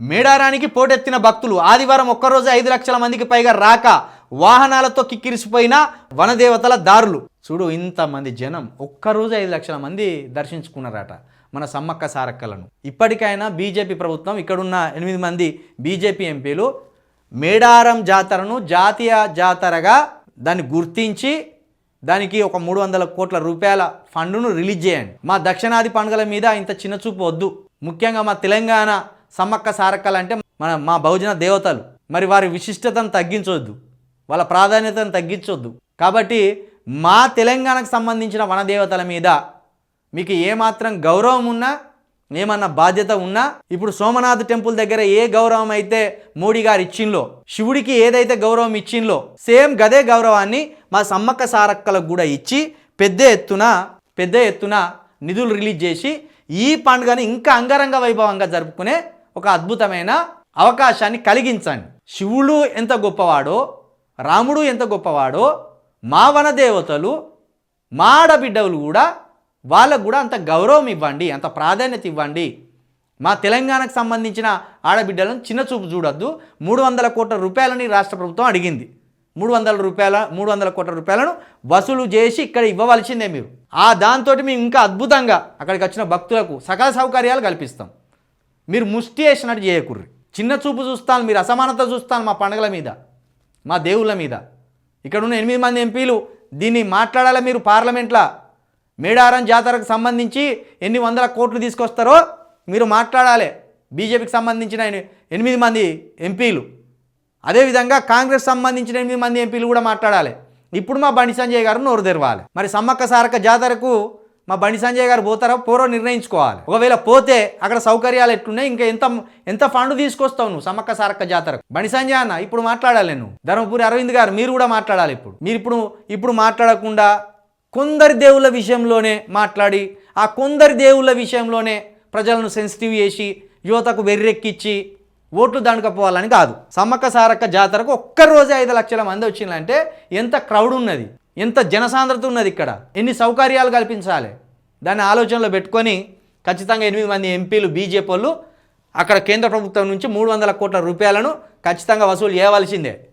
మేడారానికి పోటెత్తిన భక్తులు ఆదివారం ఒక్కరోజు 5 లక్షల మందికి పైగా రాక వాహనాలతో కిక్కిరిసిపోయిన వనదేవతల దారులు. చూడు, ఇంతమంది జనం ఒక్కరోజు 5 లక్షల మంది దర్శించుకున్నారట మన సమ్మక్క సారక్కలను. ఇప్పటికైనా బీజేపీ ప్రభుత్వం, ఇక్కడున్న 8 మంది బీజేపీ ఎంపీలు మేడారం జాతరను జాతీయ జాతరగా దాన్ని గుర్తించి దానికి ఒక 300 కోట్ల రూపాయల ఫండును రిలీజ్ చేయండి. మా దక్షిణాది పండుగల మీద ఇంత చిన్న చూపు వద్దు. ముఖ్యంగా మా తెలంగాణ సమ్మక్క సారక్కలు అంటే మా బహుజన దేవతలు. మరి వారి విశిష్టతను తగ్గించొద్దు, వాళ్ళ ప్రాధాన్యతను తగ్గించొద్దు. కాబట్టి మా తెలంగాణకు సంబంధించిన వనదేవతల మీద మీకు ఏమాత్రం గౌరవం ఉన్నా, ఏమన్నా బాధ్యత ఉన్నా, ఇప్పుడు సోమనాథ్ టెంపుల్ దగ్గర ఏ గౌరవం అయితే మోడీ గారు ఇచ్చిందో, శివుడికి ఏదైతే గౌరవం ఇచ్చిందో సేమ్ గదే గౌరవాన్ని మా సమ్మక్క సారక్కలకు కూడా ఇచ్చి పెద్ద ఎత్తున నిధులు రిలీజ్ చేసి ఈ పండుగని ఇంకా అంగరంగ వైభవంగా జరుపుకునే ఒక అద్భుతమైన అవకాశాన్ని కలిగించండి. శివుడు ఎంత గొప్పవాడో, రాముడు ఎంత గొప్పవాడో, మా వనదేవతలు, మా ఆడబిడ్డలు కూడా, వాళ్ళకు కూడా అంత గౌరవం ఇవ్వండి, అంత ప్రాధాన్యత ఇవ్వండి. మా తెలంగాణకు సంబంధించిన ఆడబిడ్డలను చిన్న చూపు చూడొద్దు. 300 కోట్ల రూపాయలని రాష్ట్ర ప్రభుత్వం అడిగింది. 300 కోట్ల రూపాయలను వసూలు చేసి ఇక్కడ ఇవ్వవలసిందే మీరు. దాంతో మేము ఇంకా అద్భుతంగా అక్కడికి వచ్చిన భక్తులకు సకల సౌకర్యాలు కల్పిస్తాం. మీరు ముష్టి వేసినట్టు చేయకుర్రి. చిన్న చూపు చూస్తాను, మీరు అసమానత చూస్తాను మా పండుగల మీద, మా దేవుళ్ళ మీద. ఇక్కడ ఉన్న 8 మంది ఎంపీలు దీన్ని మాట్లాడాలి. మీరు పార్లమెంట్లో మేడారం జాతరకు సంబంధించి ఎన్ని 100 కోట్లు తీసుకొస్తారో మీరు మాట్లాడాలి. బీజేపీకి సంబంధించిన 8 మంది ఎంపీలు, అదేవిధంగా కాంగ్రెస్ సంబంధించిన 8 మంది ఎంపీలు కూడా మాట్లాడాలి. ఇప్పుడు మా బండి సంజయ్ గారు నోరు తెరవాలి. మరి సమ్మక్క సారక్క జాతరకు మా బండి సంజయ్ గారు పోతారో పోరో నిర్ణయించుకోవాలి. ఒకవేళ పోతే అక్కడ సౌకర్యాలు ఎట్లున్నాయి, ఇంకా ఎంత ఫండ్ తీసుకొస్తావు నువ్వు సమ్మక్క సారక్క జాతరకు? బండి సంజయ్ అన్న ఇప్పుడు మాట్లాడాలి. నువ్వు ధర్మపురి అరవింద్ గారు మీరు కూడా మాట్లాడాలి. ఇప్పుడు మాట్లాడకుండా కొందరి దేవుళ్ళ విషయంలోనే మాట్లాడి, ఆ కొందరి దేవుళ్ళ విషయంలోనే ప్రజలను సెన్సిటివ్ చేసి యువతకు వెర్రెక్కిచ్చి ఓట్లు దండకపోవాలని కాదు. సమ్మక్క సారక్క జాతరకు ఒక్కరోజే 5 లక్షల మంది వచ్చిందంటే ఎంత క్రౌడ్ ఉన్నది, ఎంత జనసాంద్రత ఉన్నది, ఇక్కడ ఎన్ని సౌకర్యాలు కల్పించాలి. దాన్ని ఆలోచనలో పెట్టుకొని ఖచ్చితంగా 8 మంది ఎంపీలు బీజేపీ వాళ్ళు అక్కడ కేంద్ర ప్రభుత్వం నుంచి 300 కోట్ల రూపాయలను ఖచ్చితంగా వసూలు చేయవలసిందే.